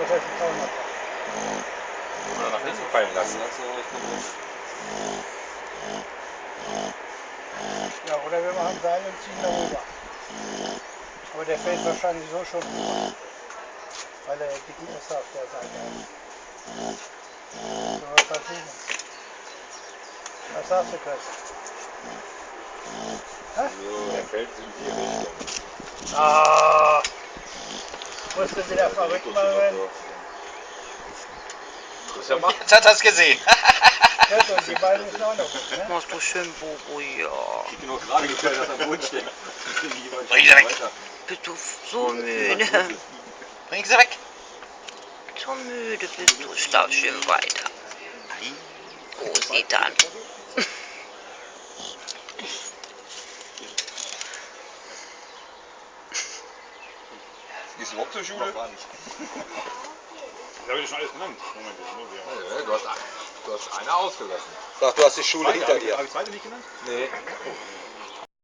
was heißt die 300? Oder nach hinten fallen lassen. Ja, oder wir machen Seil und ziehen darüber. Aber der fällt wahrscheinlich so schon runter, weil er dicken Äste auf der Seite hat. So, wir versuchen. Was sagst du, Chris? Der fällt in die Richtung. Ah! Musst du wieder verrückt machen. Jetzt hat er es gesehen. Ja, und die beiden müssen auch noch mit, ne? Machst du schön, Bobo, ja. Ich bin nur gerade gefällt, dass er am Boden steht. Bring sie weg. Bist du so müde? Bring sie weg. So müde bist du. Schlaf schön weiter. Oh, sieht an. Gehst du überhaupt zur Schule? Gar nicht. Das habe ich schon alles genannt. Moment, Nee, du hast eine ausgelassen. Sag, du hast die Schule hinter dir. Habe ich zweite nicht genannt? Nee.